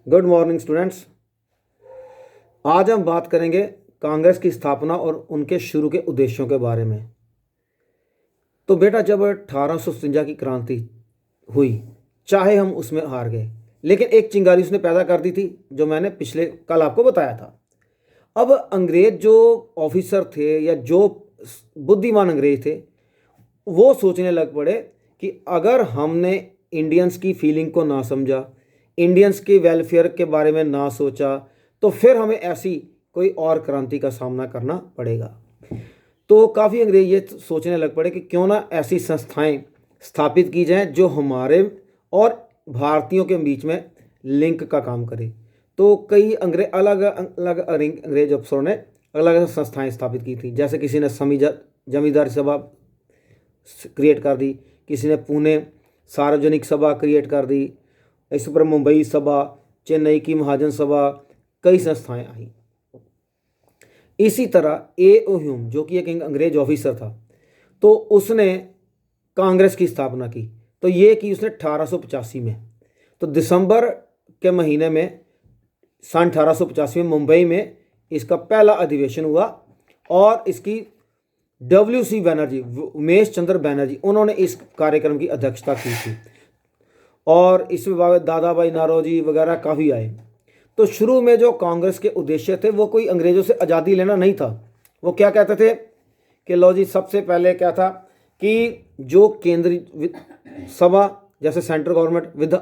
Good morning students. आज हम बात करेंगे कांग्रेस की स्थापना और उनके शुरू के उद्देश्यों के बारे में। तो बेटा, जब 1857 की क्रांति हुई, चाहे हम उसमें हार गए, लेकिन एक चिंगारी उसने पैदा कर दी थी, जो मैंने पिछले कल आपको बताया था। अब अंग्रेज जो ऑफिसर थे या जो बुद्धिमान अंग्रेज थे, वो सोचने लग पड़े कि अगर हमने इंडियंस की फीलिंग को ना समझा, इंडियंस के वेलफेयर के बारे में ना सोचा, तो फिर हमें ऐसी कोई और क्रांति का सामना करना पड़ेगा। तो काफ़ी अंग्रेज ये सोचने लग पड़े कि क्यों ना ऐसी संस्थाएं स्थापित की जाएं जो हमारे और भारतीयों के बीच में लिंक का काम करे। तो कई अलग अलग अंग्रेज अफसरों ने अलग अलग संस्थाएं स्थापित की थी। जैसे किसी ने जमींदारी सभा क्रिएट कर दी, किसी ने पुणे सार्वजनिक सभा क्रिएट कर दी, इस पर मुंबई सभा, चेन्नई की महाजन सभा, कई संस्थाएं आई। इसी तरह A.O. ह्यूम, जो कि एक अंग्रेज ऑफिसर था, तो उसने कांग्रेस की स्थापना की। तो ये की उसने 1885 में। तो दिसंबर के महीने में सन 1885 में मुंबई में इसका पहला अधिवेशन हुआ और इसकी W.C. बनर्जी, उमेश चंद्र बनर्जी, उन्होंने इस कार्यक्रम की अध्यक्षता की थी और इसमें दादा भाई नौरोजी वगैरह काफ़ी आए। तो शुरू में जो कांग्रेस के उद्देश्य थे, वो कोई अंग्रेज़ों से आज़ादी लेना नहीं था। वो क्या कहते थे कि लो जी, सबसे पहले क्या था कि जो केंद्रीय सभा जैसे सेंट्रल गवर्नमेंट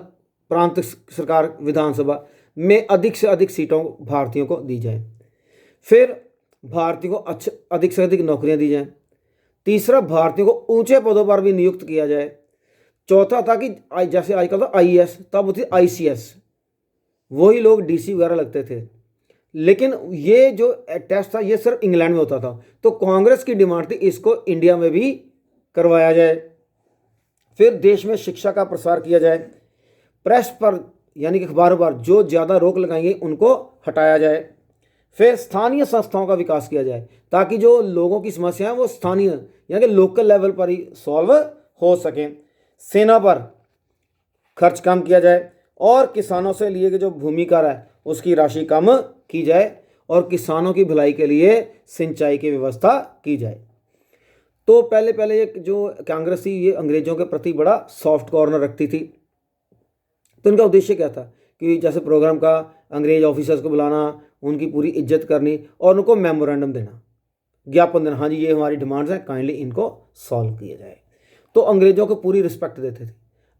प्रांत सरकार विधानसभा में अधिक से अधिक सीटों भारतीयों को दी जाए। फिर भारतीयों को अधिक से अधिक नौकरियां दी जाएं। तीसरा, भारतीयों को ऊंचे पदों पर भी नियुक्त किया जाए। चौथा था कि जैसे आजकल तो IAS, तब होती ICS, वही लोग DC वगैरह लगते थे। लेकिन ये जो टेस्ट था ये सिर्फ इंग्लैंड में होता था। तो कांग्रेस की डिमांड थी इसको इंडिया में भी करवाया जाए। फिर देश में शिक्षा का प्रसार किया जाए। प्रेस पर यानी कि अखबारों पर जो ज़्यादा रोक लगाएंगे उनको हटाया जाए। फिर स्थानीय संस्थाओं का विकास किया जाए ताकि जो लोगों की समस्याएं वो स्थानीय यानी कि लोकल लेवल पर ही सॉल्व हो सकें। सेना पर खर्च कम किया जाए और किसानों से लिए गए जो भूमि कर है उसकी राशि कम की जाए और किसानों की भलाई के लिए सिंचाई की व्यवस्था की जाए। तो पहले एक जो कांग्रेस थी ये अंग्रेजों के प्रति बड़ा सॉफ्ट कॉर्नर रखती थी। तो इनका उद्देश्य क्या था कि जैसे प्रोग्राम का अंग्रेज ऑफिसर्स को बुलाना, उनकी पूरी इज्जत करनी और उनको मेमोरेंडम देना, ज्ञापन देना, हाँ जी ये हमारी डिमांड्स हैं, काइंडली इनको सॉल्व किया जाए। तो अंग्रेजों को पूरी रिस्पेक्ट देते थे,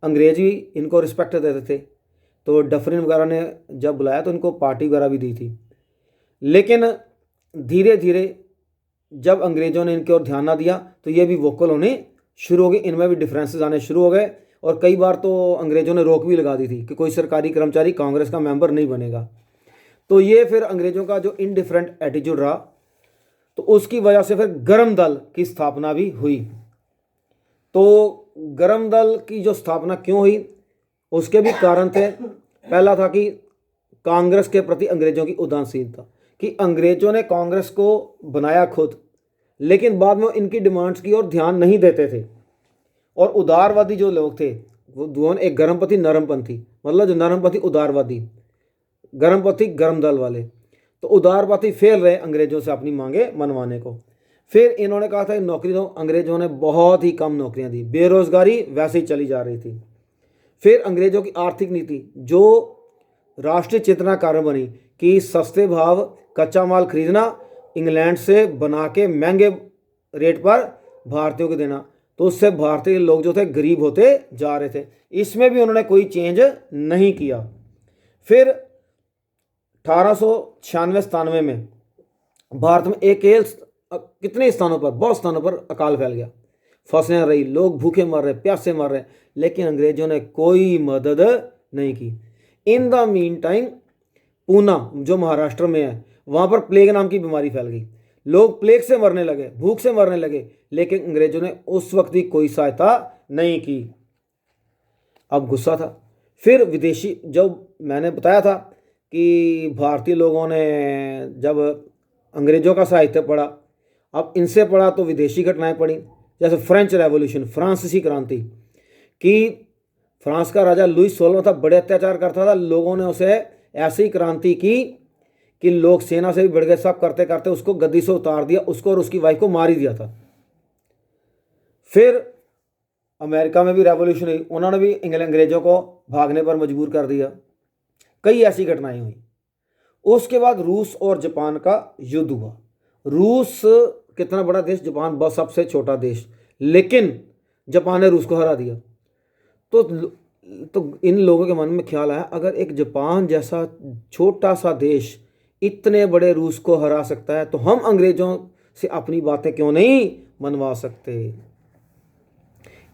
अंग्रेज भी इनको रिस्पेक्ट देते थे। तो डफरिन वगैरह ने जब बुलाया तो इनको पार्टी वगैरह भी दी थी। लेकिन धीरे धीरे जब अंग्रेजों ने इनकी ओर ध्यान ना दिया तो ये भी वोकल होने शुरू हो गए, इनमें भी डिफरेंसेस आने शुरू हो गए और कई बार तो अंग्रेजों ने रोक भी लगा दी थी कि कोई सरकारी कर्मचारी कांग्रेस का मेंबर नहीं बनेगा। तो ये फिर अंग्रेजों का जो इनडिफरेंट एटीट्यूड रहा, तो उसकी वजह से फिर गरम दल की स्थापना भी हुई। तो गरम दल की जो स्थापना क्यों हुई उसके भी कारण थे। पहला था कि कांग्रेस के प्रति अंग्रेजों की उदासीनता, कि अंग्रेजों ने कांग्रेस को बनाया खुद, लेकिन बाद में इनकी डिमांड्स की ओर ध्यान नहीं देते थे। और उदारवादी जो लोग थे वो दोनों, एक गर्मपंथी नरमपंथी, मतलब जो नरमपंथी उदारवादी, गर्मपंथी गर्म दल वाले। तो उदारवादी फेल रहे अंग्रेजों से अपनी मांगे मनवाने को। फिर इन्होंने कहा था नौकरी दो, अंग्रेजों ने बहुत ही कम नौकरियां दी, बेरोजगारी वैसे ही चली जा रही थी। फिर अंग्रेजों की आर्थिक नीति जो राष्ट्रीय चेतना कारण बनी कि सस्ते भाव कच्चा माल खरीदना, इंग्लैंड से बना के महंगे रेट पर भारतीयों को देना, तो उससे भारतीय लोग जो थे गरीब होते जा रहे थे। इसमें भी उन्होंने कोई चेंज नहीं किया। फिर 1896-97 में भारत में कितने स्थानों पर, बहुत स्थानों पर अकाल फैल गया, फसलें रही, लोग भूखे मर रहे, प्यासे मर रहे, लेकिन अंग्रेजों ने कोई मदद नहीं की। In the mean time Poona जो महाराष्ट्र में है वहाँ पर प्लेग नाम की बीमारी फैल गई, लोग प्लेग से मरने लगे, भूख से मरने लगे, लेकिन अंग्रेजों ने उस वक्त भी कोई सहायता नहीं की। अब गुस्सा था। फिर विदेशी, जब मैंने बताया था कि भारतीय लोगों ने जब अंग्रेजों का साहित्य पढ़ा, अब इनसे पढ़ा तो विदेशी घटनाएं पढ़ी, जैसे फ्रेंच रेवोल्यूशन, फ्रांसीसी क्रांति, कि फ्रांस का राजा लुई 16वां था, बड़े अत्याचार करता था, लोगों ने उसे ऐसी क्रांति की कि लोग सेना से भी बढ़ गए, सब करते करते उसको गद्दी से उतार दिया, उसको और उसकी वाइफ को मार ही दिया था। फिर अमेरिका में भी रेवोल्यूशन हुई, उन्होंने भी अंग्रेजों को भागने पर मजबूर कर दिया। कई ऐसी घटनाएं हुई। उसके बाद रूस और जापान का युद्ध हुआ। रूस कितना बड़ा देश, जापान बस सबसे छोटा देश, लेकिन जापान ने रूस को हरा दिया। तो इन लोगों के मन में ख्याल आया, अगर एक जापान जैसा छोटा सा देश इतने बड़े रूस को हरा सकता है तो हम अंग्रेजों से अपनी बातें क्यों नहीं मनवा सकते।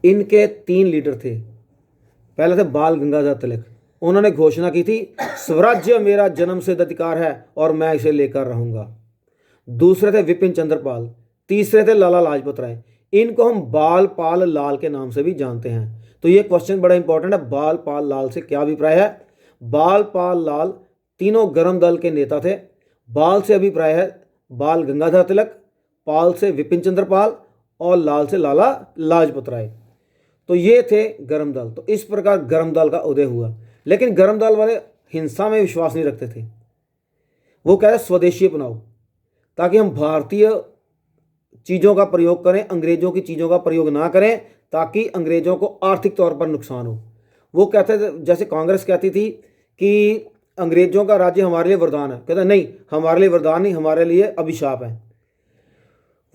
इनके 3 लीडर थे। पहले थे बाल गंगाधर तिलक, उन्होंने घोषणा की थी स्वराज्य मेरा जन्मसिद्ध अधिकार है और मैं इसे लेकर रहूंगा। दूसरे थे विपिन चंद्र पाल, तीसरे थे लाला लाजपत राय। इनको हम बाल पाल लाल के नाम से भी जानते हैं। तो ये क्वेश्चन बड़ा इंपॉर्टेंट है, बाल पाल लाल से क्या अभिप्राय है। बाल पाल लाल तीनों गर्म दल के नेता थे। बाल से अभिप्राय है बाल गंगाधर तिलक, पाल से विपिन चंद्र पाल और लाल से लाला लाजपत राय। तो ये थे गर्म दल। तो इस प्रकार गर्म दल का उदय हुआ। लेकिन गर्म दल वाले हिंसा में विश्वास नहीं रखते थे। वो कह रहे स्वदेशी अपनाओ, ताकि हम भारतीय चीज़ों का प्रयोग करें, अंग्रेजों की चीज़ों का प्रयोग ना करें, ताकि अंग्रेजों को आर्थिक तौर पर नुकसान हो। वो कहते थे, जैसे कांग्रेस कहती थी कि अंग्रेजों का राज्य हमारे लिए वरदान है, कहते नहीं, हमारे लिए वरदान नहीं, हमारे लिए अभिशाप है।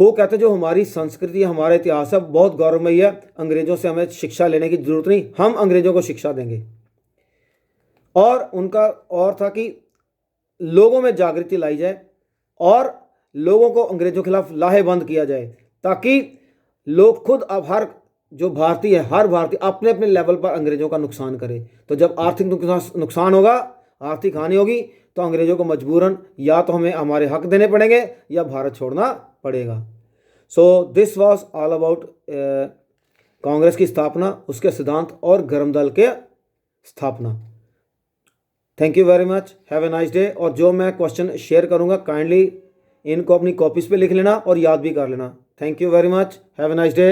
वो कहते जो हमारी संस्कृति, हमारा इतिहास है, बहुत गौरवमयी है, अंग्रेजों से हमें शिक्षा लेने की जरूरत नहीं, हम अंग्रेजों को शिक्षा देंगे। और उनका और था कि लोगों में जागृति लाई जाए और लोगों को अंग्रेजों के खिलाफ लाहेबंद किया जाए, ताकि लोग खुद, अब हर जो भारतीय है, हर भारतीय अपने अपने लेवल पर अंग्रेजों का नुकसान करे। तो जब आर्थिक नुकसान होगा, आर्थिक हानि होगी, तो अंग्रेजों को मजबूरन या तो हमें हमारे हक देने पड़ेंगे या भारत छोड़ना पड़ेगा। So this was all about Congress की स्थापना, उसके सिद्धांत और गर्म दल के स्थापना। Thank you very much, have a nice day. और जो मैं क्वेश्चन शेयर करूंगा, काइंडली इनको अपनी कॉपीज पे लिख लेना और याद भी कर लेना। Thank you very much, have a nice day.